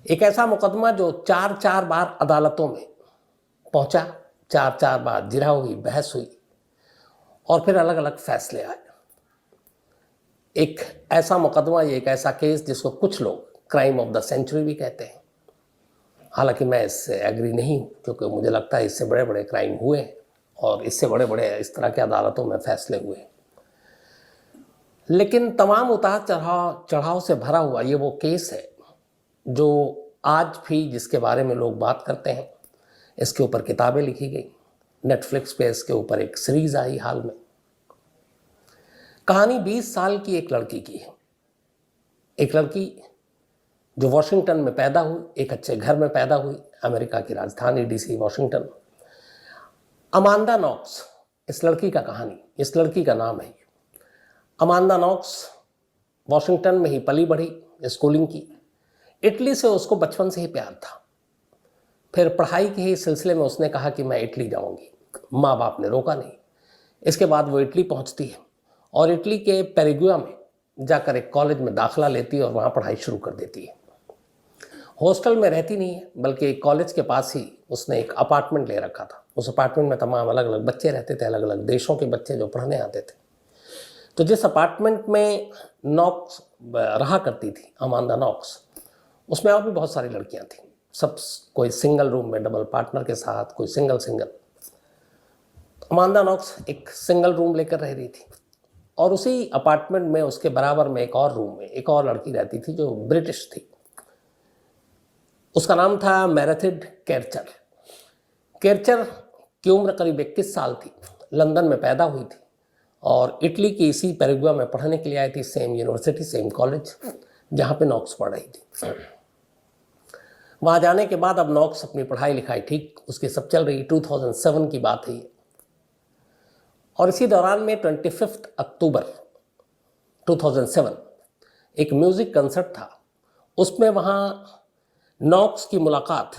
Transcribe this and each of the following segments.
एक ऐसा मुकदमा जो 4 बार अदालतों में पहुंचा, 4 बार जिरह हुई, बहस हुई और फिर अलग अलग फैसले आए। एक ऐसा मुकदमा, ये एक ऐसा केस जिसको कुछ लोग क्राइम ऑफ द सेंचुरी भी कहते हैं। हालांकि मैं इससे एग्री नहीं हूँ, क्योंकि मुझे लगता है इससे बड़े बड़े क्राइम हुए हैं और इससे बड़े बड़े इस तरह के अदालतों में फैसले हुए। लेकिन तमाम उतार चढ़ाव से भरा हुआ ये वो केस है जो आज भी जिसके बारे में लोग बात करते हैं। इसके ऊपर किताबें लिखी गई, नेटफ्लिक्स पे इसके ऊपर एक सीरीज आई हाल में। कहानी 20 साल की एक लड़की की है। एक लड़की जो वॉशिंगटन में पैदा हुई, एक अच्छे घर में पैदा हुई, अमेरिका की राजधानी डीसी वॉशिंगटन। अमांदा नॉक्स इस लड़की का कहानी, इस लड़की का नाम है। अमांदा नॉक्स वॉशिंगटन में ही पली बढ़ी, स्कूलिंग की। इटली से उसको बचपन से ही प्यार था। फिर पढ़ाई के ही सिलसिले में उसने कहा कि मैं इटली जाऊंगी। माँ बाप ने रोका नहीं। इसके बाद वो इटली पहुंचती है और इटली के पेरिगुआ में जाकर एक कॉलेज में दाखिला लेती है और वहाँ पढ़ाई शुरू कर देती है। हॉस्टल में रहती नहीं है, बल्कि कॉलेज के पास ही उसने एक अपार्टमेंट ले रखा था। उस अपार्टमेंट में तमाम अलग अलग बच्चे रहते थे, अलग अलग देशों के बच्चे जो पढ़ने आते थे। तो जिस अपार्टमेंट में नॉक्स रहा करती थी, अमांदा नॉक्स, उसमें और भी बहुत सारी लड़कियां थीं। सब कोई सिंगल रूम में डबल पार्टनर के साथ, कोई सिंगल। अमांदा नॉक्स एक सिंगल रूम लेकर रह रही थी और उसी अपार्टमेंट में उसके बराबर में एक और रूम में एक और लड़की रहती थी जो ब्रिटिश थी। उसका नाम था मेरेथिड केरचर। केरचर की उम्र करीब 21 साल थी, लंदन में पैदा हुई थी और इटली की इसी पेरिगुआ में पढ़ने के लिए आई थी, सेम यूनिवर्सिटी, सेम कॉलेज जहाँ पे नॉक्स पढ़ रही थी। वहाँ जाने के बाद अब नॉक्स अपनी पढ़ाई लिखाई ठीक उसकी सब चल रही। 2007 की बात है और इसी दौरान में 25 अक्टूबर 2007 एक म्यूज़िक कंसर्ट था। उसमें वहाँ नॉक्स की मुलाकात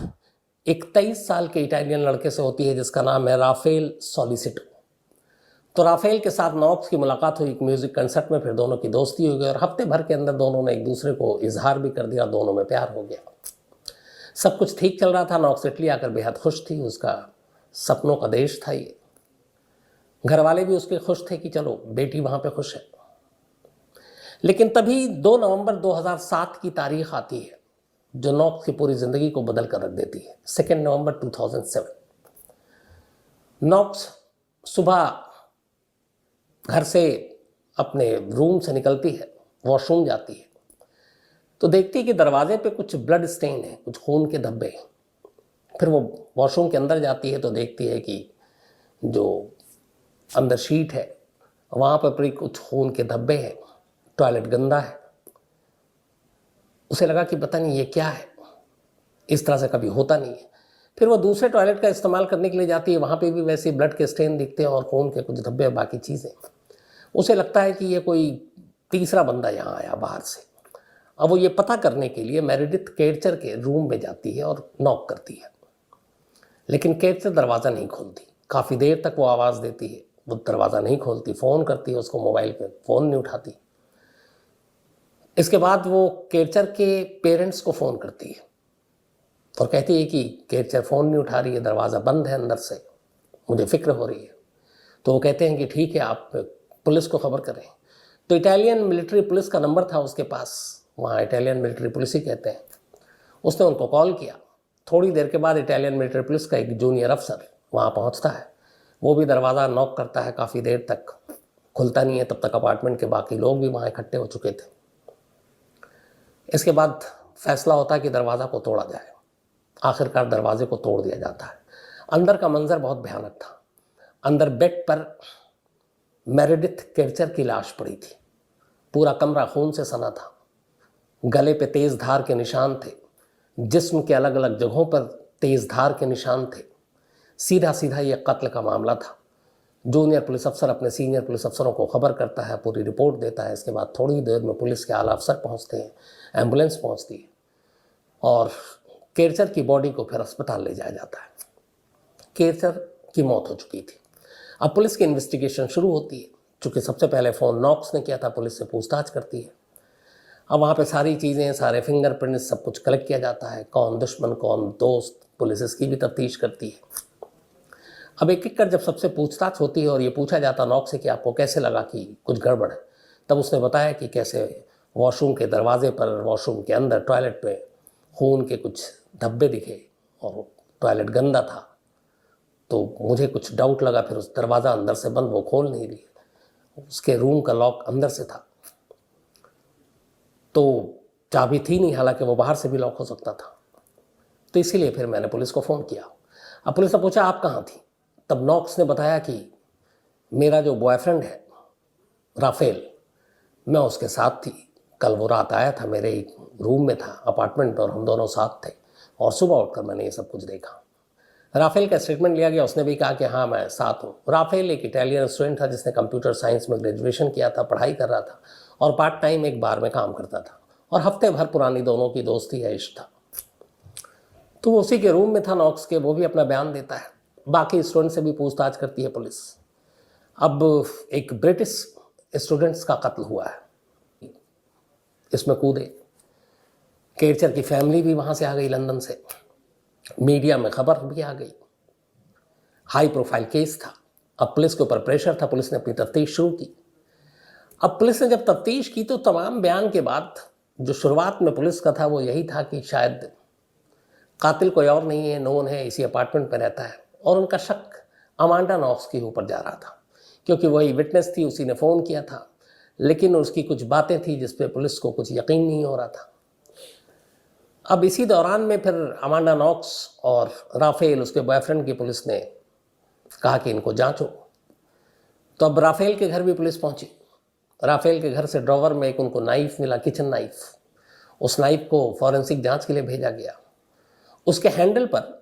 एक 23 साल के इटालियन लड़के से होती है जिसका नाम है राफेल सोलिसिटो। तो राफेल के साथ नॉक्स की मुलाकात हुई एक म्यूज़िक कंसर्ट में। फिर दोनों की दोस्ती हो गई और हफ्ते भर के अंदर दोनों ने एक दूसरे को इजहार भी कर दिया, दोनों में प्यार हो गया। सब कुछ ठीक चल रहा था। नॉक्स इटली आकर बेहद खुश थी, उसका सपनों का देश था ये। घर वाले भी उसके खुश थे कि चलो बेटी वहाँ पे खुश है। लेकिन तभी 2 नवंबर 2007 की तारीख आती है जो नॉक्स की पूरी ज़िंदगी को बदल कर रख देती है। 2 नवंबर 2007 नॉक्स सुबह घर से अपने रूम से निकलती है, वॉशरूम जाती है तो देखती है कि दरवाजे पे कुछ ब्लड स्टेन है, कुछ खून के धब्बे हैं। फिर वो वॉशरूम के अंदर जाती है तो देखती है कि जो अंदर शीट है वहाँ पर पूरी कुछ खून के धब्बे हैं, टॉयलेट गंदा है। उसे लगा कि पता नहीं ये क्या है, इस तरह से कभी होता नहीं है। फिर वो दूसरे टॉयलेट का इस्तेमाल करने के लिए जाती है, वहाँ पे भी वैसे ब्लड के स्टेन दिखते हैं और खून के कुछ धब्बे, बाकी चीज़ें। उसे लगता है कि ये कोई तीसरा बंदा यहाँ आया बाहर से। अब वो ये पता करने के लिए मेरेडिथ केरचर के रूम में जाती है और नॉक करती है, लेकिन केरचर दरवाज़ा नहीं खोलती। काफ़ी देर तक वो आवाज़ देती है, वो दरवाज़ा नहीं खोलती। फ़ोन करती है उसको, मोबाइल पे फ़ोन नहीं उठाती। इसके बाद वो केरचर के पेरेंट्स को फ़ोन करती है और कहती है कि केरचर फ़ोन नहीं उठा रही है, दरवाज़ा बंद है अंदर से, मुझे फ़िक्र हो रही है। तो वो कहते हैं कि ठीक है, आप पुलिस को खबर करें। तो इटालियन मिलिट्री पुलिस का नंबर था उसके पास, वहाँ इटालियन मिलिट्री पुलिस ही कहते हैं। उसने उनको कॉल किया। थोड़ी देर के बाद इटालियन मिलिट्री पुलिस का एक जूनियर अफसर वहाँ पहुँचता है। वो भी दरवाज़ा नॉक करता है, काफ़ी देर तक खुलता नहीं है। तब तक अपार्टमेंट के बाकी लोग भी वहाँ इकट्ठे हो चुके थे। इसके बाद फैसला होता है कि दरवाज़ा को तोड़ा जाए। आखिरकार दरवाजे को तोड़ दिया जाता है। अंदर का मंजर बहुत भयानक था। अंदर बेड पर मेरेडिथ केरचर की लाश पड़ी थी। पूरा कमरा खून से सना था। गले पे तेज़ धार के निशान थे, जिस्म के अलग अलग जगहों पर तेज़ धार के निशान थे। सीधा सीधा ये कत्ल का मामला था। जूनियर पुलिस अफसर अपने सीनियर पुलिस अफसरों को खबर करता है, पूरी रिपोर्ट देता है। इसके बाद थोड़ी देर में पुलिस के आला अफसर पहुंचते हैं, एम्बुलेंस पहुंचती है और केरचर की बॉडी को फिर अस्पताल ले जाया जाता है। केरचर की मौत हो चुकी थी। अब पुलिस की इन्वेस्टिगेशन शुरू होती है। चूँकि सबसे पहले फ़ोन नॉक्स ने किया था, पुलिस से पूछताछ करती है। अब वहाँ पे सारी चीज़ें, सारे फिंगरप्रिंट्स, सब कुछ कलेक्ट किया जाता है, कौन दुश्मन कौन दोस्त, पुलिस इसकी भी तफ्तीश करती है। अब एक एक कर जब सबसे पूछताछ होती है और ये पूछा जाता नॉक्स से कि आपको कैसे लगा कि कुछ गड़बड़ है, तब उसने बताया कि कैसे वॉशरूम के दरवाजे पर, वॉशरूम के अंदर टॉयलेट पे खून के कुछ धब्बे दिखे और टॉयलेट गंदा था। तो मुझे कुछ डाउट लगा, फिर उस दरवाज़ा अंदर से बंद, वो खोल नहीं रही, उसके रूम का लॉक अंदर से था, तो चाबी थी नहीं, हालांकि वो बाहर से भी लॉक हो सकता था। तो इसीलिए फिर मैंने पुलिस को फ़ोन किया। अब पुलिस ने पूछा आप कहाँ थी? तब नॉक्स ने बताया कि मेरा जो बॉयफ्रेंड है राफेल, मैं उसके साथ थी, कल वो रात आया था, मेरे रूम में था अपार्टमेंट में, और हम दोनों साथ थे, और सुबह उठकर मैंने ये सब कुछ देखा। राफेल का स्टेटमेंट लिया गया, उसने भी कहा कि हाँ मैं साथ हूँ। राफेल एक इटालियन स्टूडेंट था जिसने कंप्यूटर साइंस में ग्रेजुएशन किया था, पढ़ाई कर रहा था और पार्ट टाइम एक बार में काम करता था, और हफ्ते भर पुरानी दोनों की दोस्ती है, इश्क था। तो वो उसी के रूम में था नॉक्स के, वो भी अपना बयान देता है। बाकी स्टूडेंट से भी पूछताछ करती है पुलिस। अब एक ब्रिटिश स्टूडेंट्स का कत्ल हुआ है, इसमें कूदे, केरचर की फैमिली भी वहाँ से आ गई लंदन से, मीडिया में खबर भी आ गई, हाई प्रोफाइल केस था। अब पुलिस के ऊपर प्रेशर था, पुलिस ने अपनी तफ्तीश शुरू की। अब पुलिस ने जब तफ्तीश की तो तमाम बयान के बाद जो शुरुआत में पुलिस का था वो यही था कि शायद कातिल कोई और नहीं है, नोन है, इसी अपार्टमेंट में रहता है, और उनका शक अमांडा नॉक्स के ऊपर जा रहा था क्योंकि वही विटनेस थी, उसी ने फ़ोन किया था, लेकिन उसकी कुछ बातें थी जिस पे पुलिस को कुछ यकीन नहीं हो रहा था। अब इसी दौरान में फिर अमांडा नॉक्स और राफेल, उसके बॉयफ्रेंड की, पुलिस ने कहा कि इनको जांचो। तो अब राफेल के घर भी पुलिस पहुंची। राफेल के घर से ड्रॉवर में एक उनको नाइफ मिला, किचन नाइफ। उस नाइफ को फॉरेंसिक जांच के लिए भेजा गया। उसके हैंडल पर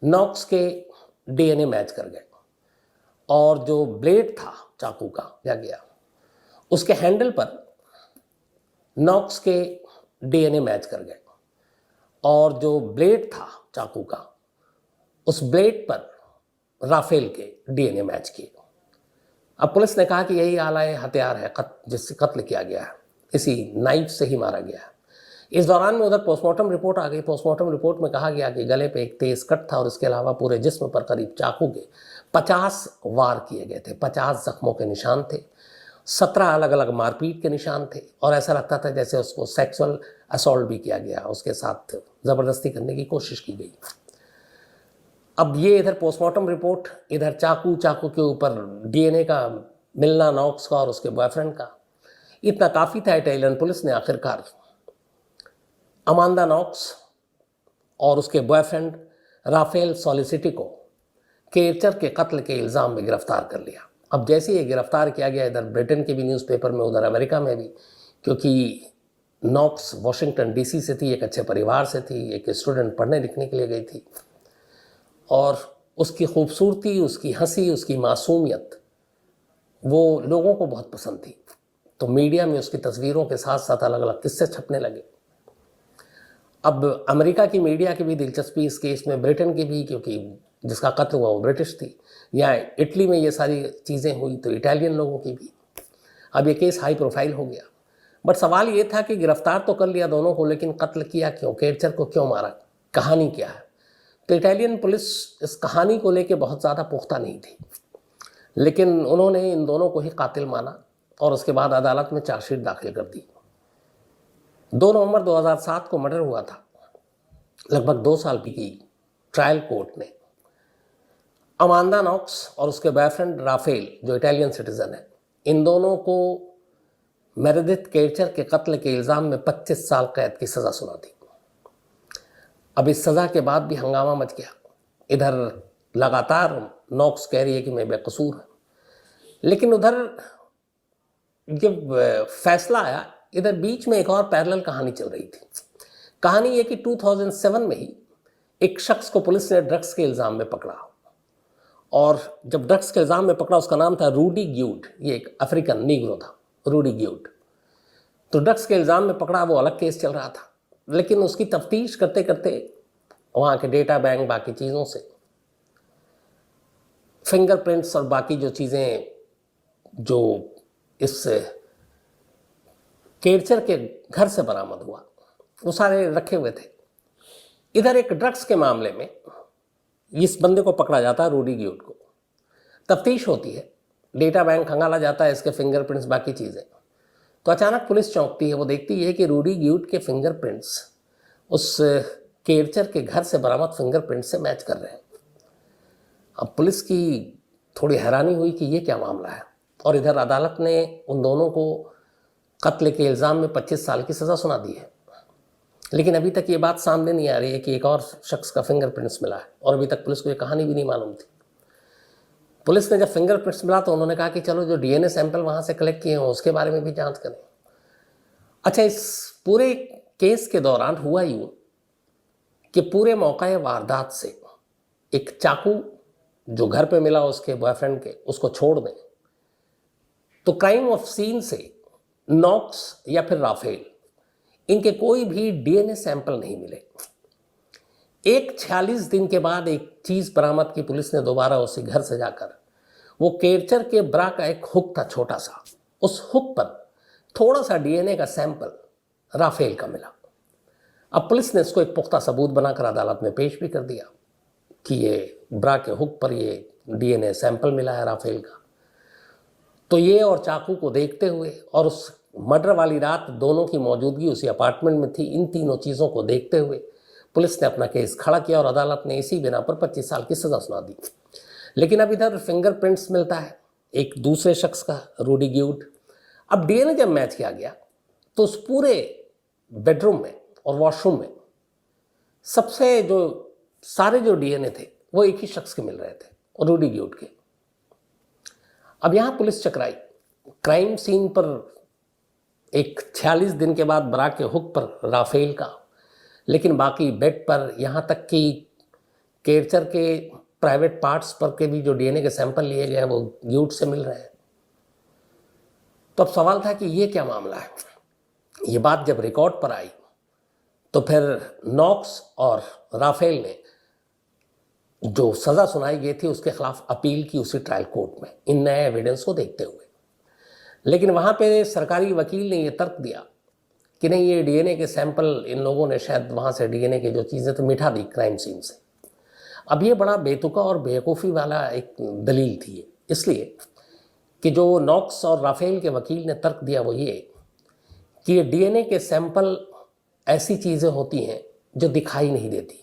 नॉक्स के डीएनए मैच कर गए, और जो ब्लेड था चाकू का दिया गया, उसके हैंडल पर नॉक्स के डीएनए मैच कर गए, और जो ब्लेड था चाकू का, उस ब्लेड पर राफेल के डीएनए मैच किए। अब पुलिस ने कहा कि यही आला हथियार है जिससे कत्ल किया गया है, इसी नाइफ से ही मारा गया है। इस दौरान में उधर पोस्टमार्टम रिपोर्ट आ गई। पोस्टमार्टम रिपोर्ट में कहा गया कि गले पे एक तेज कट था और इसके अलावा पूरे जिस्म पर करीब चाकू के 50 वार किए गए थे, 50 जख्मों के निशान थे, 17 अलग अलग मारपीट के निशान थे, और ऐसा लगता था जैसे उसको सेक्सुअल असॉल्ट भी किया गया, उसके साथ ज़बरदस्ती करने की कोशिश की गई। अब ये इधर पोस्टमार्टम रिपोर्ट, इधर चाकू के ऊपर डीएनए का मिलना नॉक्स का और उसके बॉयफ्रेंड का, इतना काफ़ी था। इटालियन पुलिस ने आखिरकार अमांदा नॉक्स और उसके बॉयफ्रेंड राफेल सोलिसिटी को केरचर के कत्ल के इल्ज़ाम में गिरफ्तार कर लिया। अब जैसे ये गिरफ्तार किया गया, इधर ब्रिटेन के भी न्यूज़पेपर में, उधर अमेरिका में भी, क्योंकि नॉक्स वाशिंगटन डीसी से थी, एक अच्छे परिवार से थी, एक स्टूडेंट पढ़ने लिखने के लिए गई थी, और उसकी खूबसूरती, उसकी हंसी, उसकी मासूमियत वो लोगों को बहुत पसंद थी। तो मीडिया में उसकी तस्वीरों के साथ साथ अलग अलग किस्से छपने लगे। अब अमेरिका की मीडिया की भी दिलचस्पी इस केस में, ब्रिटेन की भी, क्योंकि जिसका कत्ल हुआ वो ब्रिटिश थी, या इटली में ये सारी चीज़ें हुई तो इटालियन लोगों की भी। अब ये केस हाई प्रोफाइल हो गया। बट सवाल ये था कि गिरफ्तार तो कर लिया दोनों को, लेकिन कत्ल किया क्यों, केरचर को क्यों मारा, कहानी क्या है? तो इटालियन पुलिस इस कहानी को लेकर बहुत ज़्यादा पुख्ता नहीं थी, लेकिन उन्होंने इन दोनों को ही कातिल माना और उसके बाद अदालत में चार्जशीट दाखिल कर दी। 2 नवंबर 2007 को मर्डर हुआ था। लगभग 2 साल की ट्रायल कोर्ट ने अमांदा नॉक्स और उसके बॉयफ्रेंड राफेल, जो इटालियन सिटीजन है, इन दोनों को मेरेडिथ केरचर के कत्ल के इल्ज़ाम में 25 साल कैद की सज़ा सुना दी। अब इस सज़ा के बाद भी हंगामा मच गया। इधर लगातार नॉक्स कह रही है कि मैं बेकसूर हूँ, लेकिन उधर जब फैसला आया, इधर बीच में एक और पैरेलल कहानी चल रही थी। कहानी ये कि 2007 में ही एक शख्स को पुलिस ने ड्रग्स के इल्ज़ाम में पकड़ा, और जब ड्रग्स के इल्ज़ाम में पकड़ा, उसका नाम था रूडी ग्यूड, ये एक अफ्रीकन नीग्रो था, रूडी ग्यूड। तो ड्रग्स के इल्ज़ाम में पकड़ा, वो अलग केस चल रहा था, लेकिन उसकी तफ्तीश करते करते वहाँ के डेटा बैंक, बाकी चीज़ों से, फिंगरप्रिंट्स और बाकी जो चीज़ें जो इस केरचर के घर से बरामद हुआ, वो सारे रखे हुए थे। इधर एक ड्रग्स के मामले में इस बंदे को पकड़ा जाता है, रूडी गियोट को। तफ्तीश होती है, डेटा बैंक खंगाला जाता है, इसके फिंगरप्रिंट्स बाकी चीज़ें। तो अचानक पुलिस चौंकती है, वो देखती है कि रूडी गियोट के फिंगरप्रिंट्स उस केरचर के घर से बरामद फिंगरप्रिंट से मैच कर रहे हैं। अब पुलिस की थोड़ी हैरानी हुई कि ये क्या मामला है, और इधर अदालत ने उन दोनों को कत्ल के इल्ज़ाम में 25 साल की सज़ा सुना दी है। लेकिन अभी तक ये बात सामने नहीं आ रही है कि एक और शख्स का फिंगरप्रिंट्स मिला है, और अभी तक पुलिस को ये कहानी भी नहीं मालूम थी। पुलिस ने जब फिंगरप्रिंट्स मिला तो उन्होंने कहा कि चलो जो डीएनए सैंपल वहाँ से कलेक्ट किए हैं उसके बारे में भी जांच करें। अच्छा, इस पूरे केस के दौरान हुआ यूँ कि पूरे मौका वारदात से एक चाकू जो घर पे मिला उसके बॉयफ्रेंड के, उसको छोड़ दें तो क्राइम ऑफ सीन से नॉक्स या फिर राफेल, इनके कोई भी डीएनए सैंपल नहीं मिले। 46 दिन के बाद एक चीज़ बरामद की पुलिस ने दोबारा उसी घर से जाकर, वो केरचर के ब्रा का एक हुक था छोटा सा, उस हुक पर थोड़ा सा डीएनए का सैंपल राफेल का मिला। अब पुलिस ने इसको एक पुख्ता सबूत बनाकर अदालत में पेश भी कर दिया कि ये ब्रा के हुक पर ये डीएनए सैंपल मिला है राफेल का। तो ये और चाकू को देखते हुए और उस मर्डर वाली रात दोनों की मौजूदगी उसी अपार्टमेंट में थी, इन तीनों चीज़ों को देखते हुए पुलिस ने अपना केस खड़ा किया और अदालत ने इसी बिना पर 25 साल की सज़ा सुना दी। लेकिन अब इधर फिंगरप्रिंट्स मिलता है एक दूसरे शख्स का, रूडी गियोट। अब डीएनए जब मैच किया गया तो उस पूरे बेडरूम में और वॉशरूम में सारे जो डीएनए थे वो एक ही शख्स के मिल रहे थे, और रूडी गियोट के। अब यहाँ पुलिस चकराई, क्राइम सीन पर एक 46 दिन के बाद ब्रा के हुक पर राफेल का, लेकिन बाकी बेड पर, यहाँ तक कि केरचर के प्राइवेट पार्ट्स पर के भी जो डीएनए के सैंपल लिए गए हैं वो गियोट से मिल रहे हैं। तो अब सवाल था कि ये क्या मामला है। ये बात जब रिकॉर्ड पर आई तो फिर नॉक्स और राफेल ने जो सज़ा सुनाई गई थी उसके खिलाफ अपील की उसी ट्रायल कोर्ट में, इन नए एविडेंस को देखते हुए। लेकिन वहाँ पे सरकारी वकील ने ये तर्क दिया कि नहीं, ये डीएनए के सैंपल इन लोगों ने शायद वहाँ से डीएनए के जो चीज़ें तो मिटा दी क्राइम सीन से। अब ये बड़ा बेतुका और बेवकूफ़ी वाला एक दलील थी, इसलिए कि जो नॉक्स और राफेल के वकील ने तर्क दिया वो ये कि ये डीएनए के सैंपल ऐसी चीज़ें होती हैं जो दिखाई नहीं देती।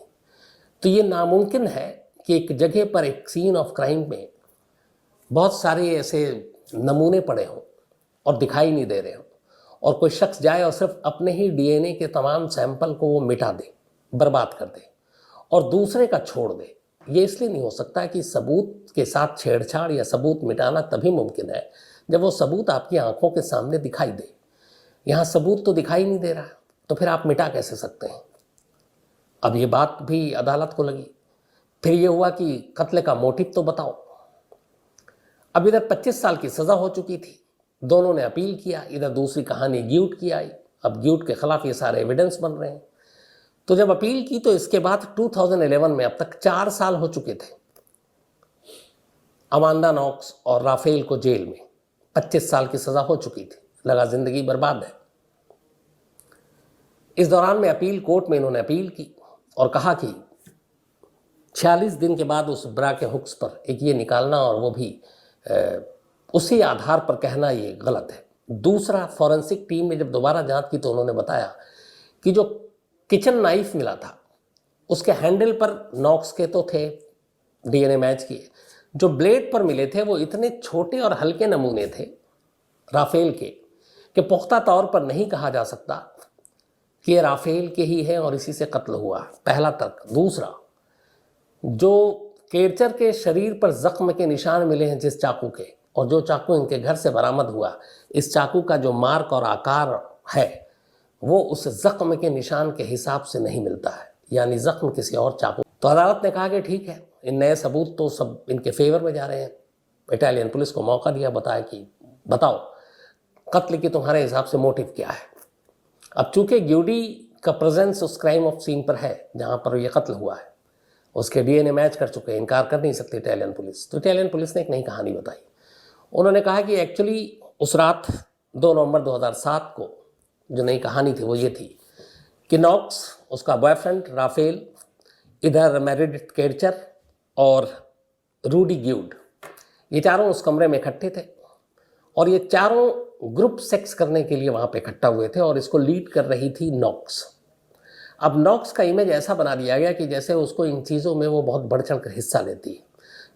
तो ये नामुमकिन है कि एक जगह पर एक सीन ऑफ क्राइम में बहुत सारे ऐसे नमूने पड़े हों और दिखाई नहीं दे रहे हों, और कोई शख्स जाए और सिर्फ अपने ही डीएनए के तमाम सैंपल को वो मिटा दे, बर्बाद कर दे और दूसरे का छोड़ दे। ये इसलिए नहीं हो सकता कि सबूत के साथ छेड़छाड़ या सबूत मिटाना तभी मुमकिन है जब वो सबूत आपकी आंखों के सामने दिखाई दे। यहाँ सबूत तो दिखाई नहीं दे रहा, तो फिर आप मिटा कैसे सकते हैं। अब ये बात भी अदालत को लगी। फिर ये हुआ कि कत्ल का मोटिव तो बताओ। अब इधर 25 साल की सज़ा हो चुकी थी, दोनों ने अपील किया, इधर दूसरी कहानी गियोट की आई। अब गियोट के खिलाफ ये सारे एविडेंस बन रहे हैं। तो जब अपील की तो इसके बाद 2011 में अब तक 4 साल हो चुके थे। अमांडा नॉक्स और राफेल को जेल में 25 साल की सज़ा हो चुकी थी, लगा ज़िंदगी बर्बाद है। इस दौरान में अपील कोर्ट में इन्होंने अपील की और कहा कि 46 दिन के बाद उस ब्रा के हुक्स पर एक ये निकालना और वो भी उसी आधार पर कहना ये गलत है। दूसरा, फॉरेंसिक टीम ने जब दोबारा जांच की तो उन्होंने बताया कि जो किचन नाइफ मिला था उसके हैंडल पर नॉक्स के तो थे डीएनए मैच किए, जो ब्लेड पर मिले थे वो इतने छोटे और हल्के नमूने थे राफेल के कि पुख्ता तौर पर नहीं कहा जा सकता कि ये राफेल के ही है और इसी से कत्ल हुआ। पहला तर्क। दूसरा, जो केरचर के शरीर पर जख्म के निशान मिले हैं जिस चाकू के, और जो चाकू इनके घर से बरामद हुआ, इस चाकू का जो मार्क और आकार है वो उस जख्म के निशान के हिसाब से नहीं मिलता है, यानी जख्म किसी और चाकू। तो अदालत ने कहा कि ठीक है, इन नए सबूत तो सब इनके फेवर में जा रहे हैं। इटालियन पुलिस को मौका दिया, बताओ कत्ल की तुम्हारे हिसाब से मोटिव क्या है। अब चूंकि ग्यूडी का प्रेजेंस उस क्राइम ऑफ सीन पर है जहाँ पर यह कत्ल हुआ है, उसके डीएनए मैच कर चुके हैं, इनकार कर नहीं सकती इटालियन पुलिस। तो इटालियन पुलिस ने एक नई कहानी बताई। उन्होंने कहा कि एक्चुअली उस रात 2 नवंबर 2007 को जो नई कहानी थी वो ये थी कि नॉक्स, उसका बॉयफ्रेंड राफेल, इधर मेरिडिथ केरचर और रूडी ग्यूड, ये चारों उस कमरे में इकट्ठे थे और ये चारों ग्रुप सेक्स करने के लिए वहाँ पे इकट्ठा हुए थे और इसको लीड कर रही थी नॉक्स। अब नॉक्स का इमेज ऐसा बना दिया गया कि जैसे उसको इन चीज़ों में वो बहुत बढ़ चढ़ कर हिस्सा लेती है,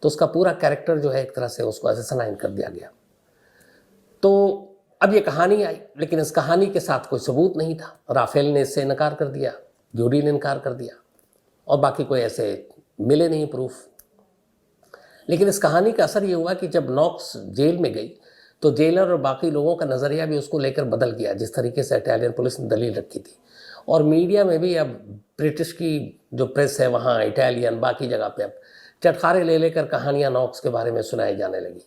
तो उसका पूरा कैरेक्टर जो है एक तरह से उसको असैसिनेट कर दिया गया। तो अब ये कहानी आई, लेकिन इस कहानी के साथ कोई सबूत नहीं था। राफेल ने इससे इनकार कर दिया, ग्यूडी ने इनकार कर दिया और बाकी कोई ऐसे मिले नहीं प्रूफ। लेकिन इस कहानी का असर ये हुआ कि जब नॉक्स जेल में गई तो जेलर और बाकी लोगों का नज़रिया भी उसको लेकर बदल गया, जिस तरीके से इटालियन पुलिस ने दलील रखी थी। और मीडिया में भी अब ब्रिटिश की जो प्रेस है वहाँ, इटालियन बाकी जगह पे अब चटखारे ले लेकर कहानियाँ नॉक्स के बारे में सुनाई जाने लगी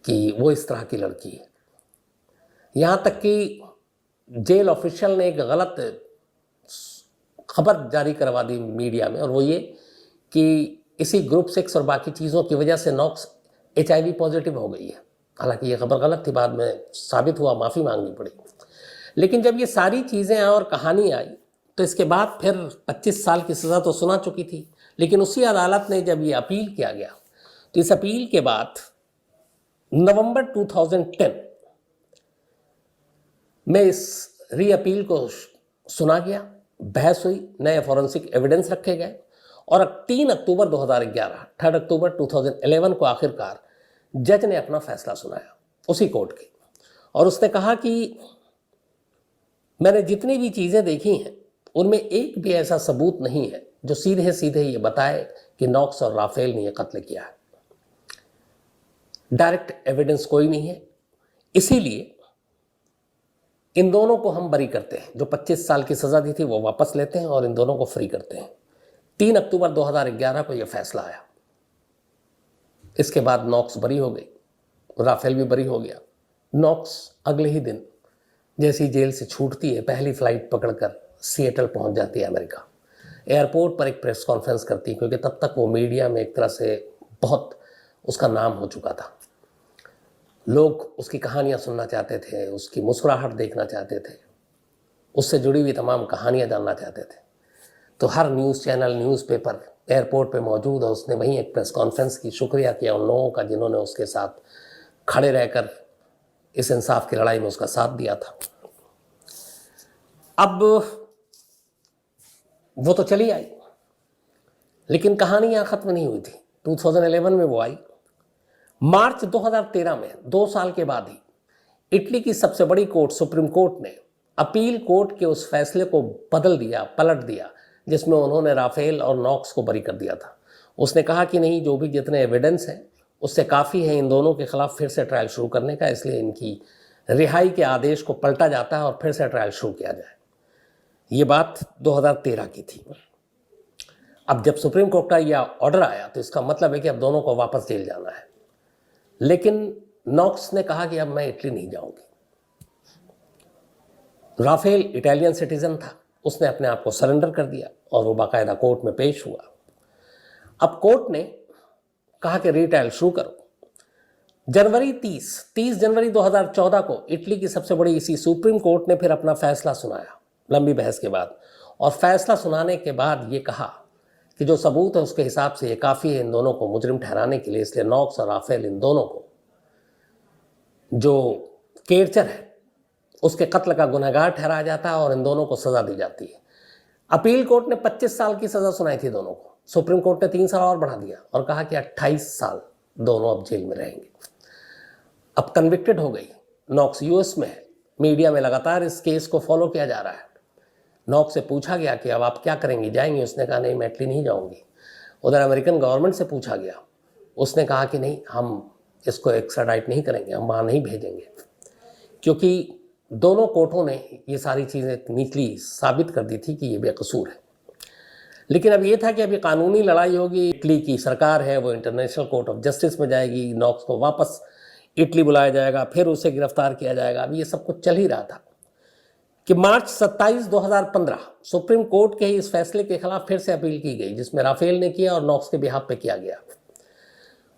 कि वो इस तरह की लड़की है। यहाँ तक कि जेल ऑफिशियल ने एक गलत खबर जारी करवा दी मीडिया में, और वो ये कि इसी ग्रुप सेक्स और बाकी चीज़ों की वजह से नॉक्स HIV पॉजिटिव हो गई है। हालांकि ये खबर गलत थी, बाद में साबित हुआ, माफ़ी मांगनी पड़ी। लेकिन जब ये सारी चीज़ें और कहानी आई तो इसके बाद फिर 25 साल की सज़ा तो सुना चुकी थी, लेकिन उसी अदालत ने जब ये अपील किया गया तो इस अपील के बाद नवंबर 2010 में इस री अपील को सुना गया, बहस हुई, नए फॉरेंसिक एविडेंस रखे गए और 3 अक्टूबर 2011, 3 अक्टूबर 2011 को आखिरकार जज ने अपना फैसला सुनाया उसी कोर्ट के। और उसने कहा कि मैंने जितनी भी चीज़ें देखी हैं उनमें एक भी ऐसा सबूत नहीं है जो सीधे सीधे ये बताए कि नॉक्स और राफेल ने यह कत्ल किया है। डायरेक्ट एविडेंस कोई नहीं है, इसीलिए इन दोनों को हम बरी करते हैं। जो 25 साल की सज़ा दी थी वो वापस लेते हैं और इन दोनों को फ्री करते हैं। 3 अक्टूबर 2011 को यह फैसला आया। इसके बाद नॉक्स बरी हो गई, राफेल भी बरी हो गया। नॉक्स अगले ही दिन जैसी जेल से छूटती है, पहली फ्लाइट पकड़कर सिएटल पहुंच जाती है अमेरिका। एयरपोर्ट पर एक प्रेस कॉन्फ्रेंस करती है, क्योंकि तब तक वो मीडिया में एक तरह से बहुत उसका नाम हो चुका था। लोग उसकी कहानियां सुनना चाहते थे, उसकी मुस्कुराहट देखना चाहते थे, उससे जुड़ी हुई तमाम कहानियां जानना चाहते थे। तो हर न्यूज़ चैनल, न्यूज़पेपर एयरपोर्ट पे मौजूद है। उसने वहीं एक प्रेस कॉन्फ्रेंस की, शुक्रिया किया उन लोगों का जिन्होंने उसके साथ खड़े रहकर इस इंसाफ की लड़ाई में उसका साथ दिया था। अब वो तो चली आई, लेकिन कहानी यहाँ ख़त्म नहीं हुई थी। 2011 में वो आई। मार्च 2013 में, 2 साल के बाद ही, इटली की सबसे बड़ी कोर्ट, सुप्रीम कोर्ट ने अपील कोर्ट के उस फैसले को बदल दिया, पलट दिया, जिसमें उन्होंने राफेल और नॉक्स को बरी कर दिया था। उसने कहा कि नहीं, जो भी जितने एविडेंस हैं उससे काफ़ी है इन दोनों के खिलाफ फिर से ट्रायल शुरू करने का, इसलिए इनकी रिहाई के आदेश को पलटा जाता है और फिर से ट्रायल शुरू किया जाए। ये बात 2013 की थी। अब जब सुप्रीम कोर्ट का यह ऑर्डर आया तो इसका मतलब है कि अब दोनों को वापस जेल जाना है। लेकिन नॉक्स ने कहा कि अब मैं इटली नहीं जाऊंगी। राफेल इटालियन सिटीजन था, उसने अपने आप को सरेंडर कर दिया और वो बाकायदा कोर्ट में पेश हुआ। अब कोर्ट ने कहा कि रीट्रायल शुरू करो। जनवरी 30 जनवरी 2014 को इटली की सबसे बड़ी इसी सुप्रीम कोर्ट ने फिर अपना फैसला सुनाया, लंबी बहस के बाद। और फैसला सुनाने के बाद ये कहा कि जो सबूत है उसके हिसाब से ये काफ़ी है इन दोनों को मुजरिम ठहराने के लिए। इसलिए नॉक्स और राफेल, इन दोनों को, जो केरचर है उसके कत्ल का गुनहगार ठहराया जाता है और इन दोनों को सज़ा दी जाती है। अपील कोर्ट ने 25 साल की सज़ा सुनाई थी दोनों को। सुप्रीम कोर्ट ने 3 साल और बढ़ा दिया और कहा कि 28 साल दोनों अब जेल में रहेंगे। अब कन्विक्टेड हो गई। नॉक्स यूएस में है। मीडिया में लगातार इस केस को फॉलो किया जा रहा है। नॉक्स से पूछा गया कि अब आप क्या करेंगी, जाएंगी? उसने कहा नहीं, मैं इटली नहीं जाऊंगी। उधर अमेरिकन गवर्नमेंट से पूछा गया, उसने कहा कि नहीं, हम इसको एक्स्ट्राडाइट नहीं करेंगे, हम वहाँ नहीं भेजेंगे, क्योंकि दोनों कोर्टों ने ये सारी चीज़ें निचली साबित कर दी थी कि ये बेकसूर है। लेकिन अब ये था कि अभी कानूनी लड़ाई होगी। इटली की सरकार है वो इंटरनेशनल कोर्ट ऑफ जस्टिस में जाएगी, नॉक्स को वापस इटली बुलाया जाएगा, फिर उसे गिरफ्तार किया जाएगा। अभी ये सब कुछ चल ही रहा था कि मार्च 27, 2015 सुप्रीम कोर्ट के ही इस फैसले के खिलाफ फिर से अपील की गई, जिसमें राफेल ने किया और नॉक्स के बिहाफ पे किया गया।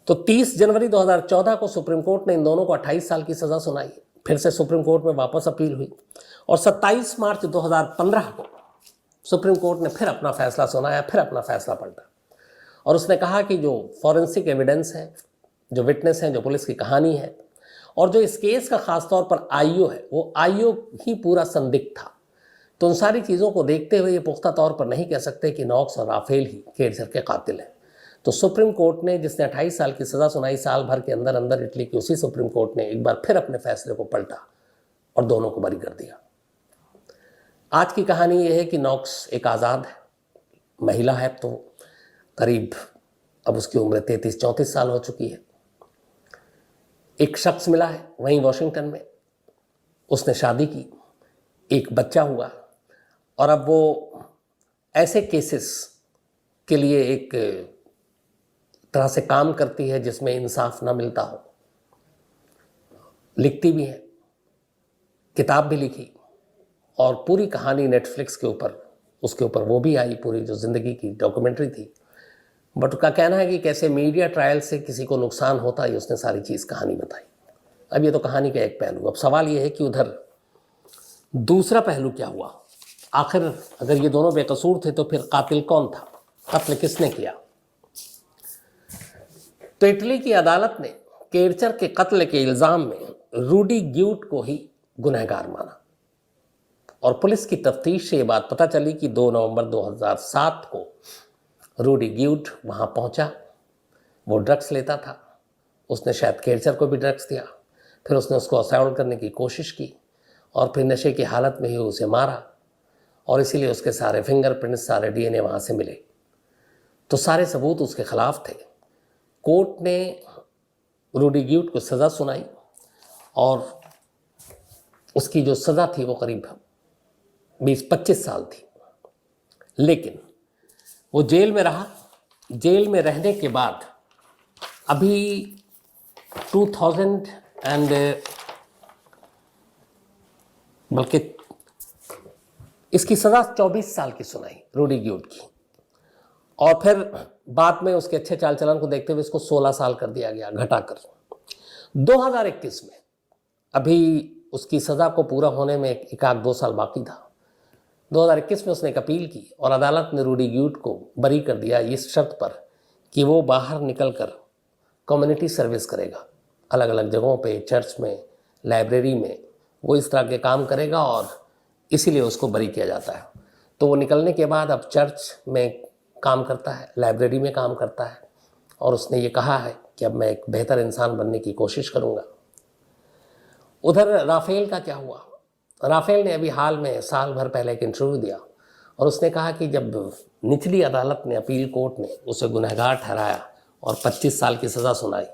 तो 30 जनवरी 2014 को सुप्रीम कोर्ट ने इन दोनों को 28 साल की सज़ा सुनाई। फिर से सुप्रीम कोर्ट में वापस अपील हुई और 27 मार्च 2015 को सुप्रीम कोर्ट ने फिर अपना फैसला सुनाया, फिर अपना फैसला पलटा और उसने कहा कि जो फॉरेंसिक एविडेंस है, जो विटनेस हैं, जो पुलिस की कहानी है और जो इस केस का खासतौर पर आईओ है, वो आईओ ही पूरा संदिग्ध था। तो उन सारी चीज़ों को देखते हुए ये पुख्ता तौर पर नहीं कह सकते कि नॉक्स और राफेल ही केरचर के कातिल हैं। तो सुप्रीम कोर्ट ने, जिसने 28 साल की सज़ा सुनाई, साल भर के अंदर अंदर इटली की उसी सुप्रीम कोर्ट ने एक बार फिर अपने फैसले को पलटा और दोनों को बरी कर दिया। आज की कहानी ये है कि नॉक्स एक आज़ाद है, महिला है, तो करीब अब उसकी उम्र 33-34 साल हो चुकी है। एक शख्स मिला है वहीं वॉशिंगटन में, उसने शादी की, एक बच्चा हुआ और अब वो ऐसे केसेस के लिए एक तरह से काम करती है जिसमें इंसाफ ना मिलता हो। लिखती भी है, किताब भी लिखी और पूरी कहानी नेटफ्लिक्स के ऊपर, उसके ऊपर वो भी आई, पूरी जो ज़िंदगी की डॉक्यूमेंट्री थी। बट उसका कहना है कि कैसे मीडिया ट्रायल से किसी को नुकसान होता है, उसने सारी चीज़ कहानी बताई। अब ये तो कहानी का एक पहलू। अब सवाल ये है कि उधर दूसरा पहलू क्या हुआ? आखिर अगर ये दोनों बेकसूर थे तो फिर कातिल कौन था? कत्ल किसने किया? तो इटली की अदालत ने केरचर के कत्ल के इल्ज़ाम में रूडी ग्यूट को ही गुनहगार माना और पुलिस की तफ्तीश से ये बात पता चली कि 2 नवंबर 2007 को रूडी ग्यूट वहाँ पहुँचा। वो ड्रग्स लेता था, उसने शायद केरचर को भी ड्रग्स दिया, फिर उसने उसको असॉल्ट करने की कोशिश की और फिर नशे की हालत में ही उसे मारा और इसीलिए उसके सारे फिंगरप्रिंट्स, सारे डीएनए वहाँ से मिले। तो सारे सबूत उसके खिलाफ थे। कोर्ट ने रूडी ग्यूट को सज़ा सुनाई और उसकी जो सज़ा थी वो करीब 20-25 साल थी। लेकिन वो जेल में रहा। जेल में रहने के बाद अभी 2000 एंड बल्कि इसकी सज़ा 24 साल की सुनाई रूडी ग्यूट की और फिर बाद में उसके अच्छे चाल चलन को देखते हुए इसको 16 साल कर दिया गया घटाकर। 2021 में अभी उसकी सज़ा को पूरा होने में एक आध 2 साल बाकी था। 2021 में उसने एक अपील की और अदालत ने रूडी ग्यूट को बरी कर दिया इस शर्त पर कि वो बाहर निकलकर कम्युनिटी सर्विस करेगा, अलग अलग जगहों पे, चर्च में, लाइब्रेरी में वो इस तरह के काम करेगा और इसीलिए उसको बरी किया जाता है। तो वो निकलने के बाद अब चर्च में काम करता है, लाइब्रेरी में काम करता है और उसने ये कहा है कि अब मैं एक बेहतर इंसान बनने की कोशिश करूँगा। उधर राफेल का क्या हुआ? राफेल ने अभी हाल में साल भर पहले एक इंटरव्यू दिया और उसने कहा कि जब निचली अदालत ने, अपील कोर्ट ने उसे गुनहगार ठहराया और 25 साल की सज़ा सुनाई,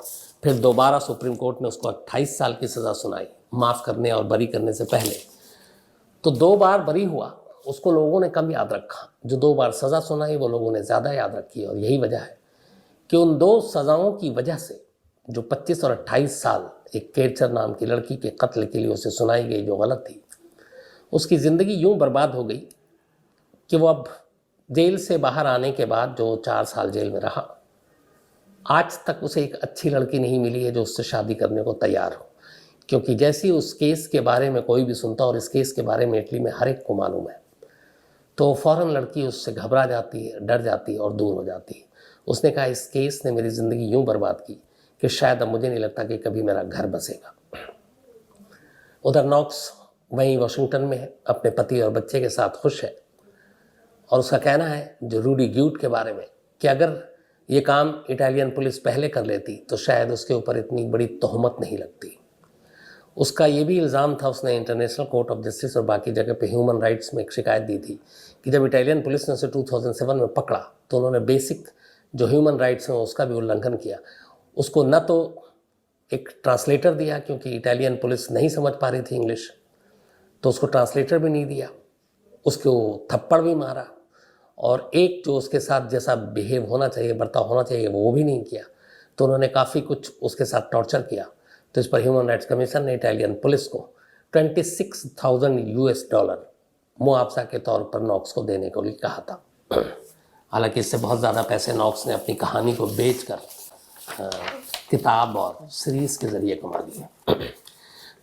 फिर दोबारा सुप्रीम कोर्ट ने उसको 28 साल की सज़ा सुनाई माफ़ करने और बरी करने से पहले, तो 2 बार बरी हुआ। उसको लोगों ने कम याद रखा। जो 2 बार सज़ा सुनाई वो लोगों ने ज़्यादा याद रखी और यही वजह है कि उन 2 सज़ाओं की वजह से जो 25 और 28 साल एक केरचर नाम की लड़की के कत्ल के लिए उसे सुनाई गई जो गलत थी, उसकी ज़िंदगी यूँ बर्बाद हो गई कि वो अब जेल से बाहर आने के बाद जो 4 साल जेल में रहा, आज तक उसे एक अच्छी लड़की नहीं मिली है जो उससे शादी करने को तैयार हो। क्योंकि जैसे ही उस केस के बारे में कोई भी सुनता, और इस केस के बारे में इटली में हर एक को मालूम है, तो फ़ौरन लड़की उससे घबरा जाती है, डर जाती है और दूर हो जाती है। उसने कहा इस केस ने मेरी ज़िंदगी यूँ बर्बाद की कि शायद अब मुझे नहीं लगता कि कभी मेरा घर बसेगा। उधर नॉक्स वहीं वॉशिंगटन में है, अपने पति और बच्चे के साथ खुश है और उसका कहना है जो रूडी ग्यूट के बारे में कि अगर ये काम इटालियन पुलिस पहले कर लेती तो शायद उसके ऊपर इतनी बड़ी तोहमत नहीं लगती। उसका ये भी इल्ज़ाम था, उसने इंटरनेशनल कोर्ट ऑफ जस्टिस और बाकी जगह पे ह्यूमन राइट्स में एक शिकायत दी थी कि जब इटालियन पुलिस ने उसे 2007 में पकड़ा तो उन्होंने बेसिक जो ह्यूमन राइट्स हैं उसका भी उल्लंघन किया। उसको न तो एक ट्रांसलेटर दिया क्योंकि इटालियन पुलिस नहीं समझ पा रही थी इंग्लिश, तो उसको ट्रांसलेटर भी नहीं दिया, उसको थप्पड़ भी मारा और एक जो उसके साथ जैसा बिहेव होना चाहिए, बर्ताव होना चाहिए, वो भी नहीं किया। तो उन्होंने काफ़ी कुछ उसके साथ टॉर्चर किया। तो इस पर ह्यूमन राइट्स कमीशन ने इटालियन पुलिस को $26,000 मुआवजा के तौर पर नॉक्स को देने को लिए कहा था। हालांकि इससे बहुत ज़्यादा पैसे नॉक्स ने अपनी कहानी को बेचकर किताब और सीरीज़ के ज़रिए कमा लिए।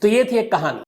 तो ये थी एक कहानी।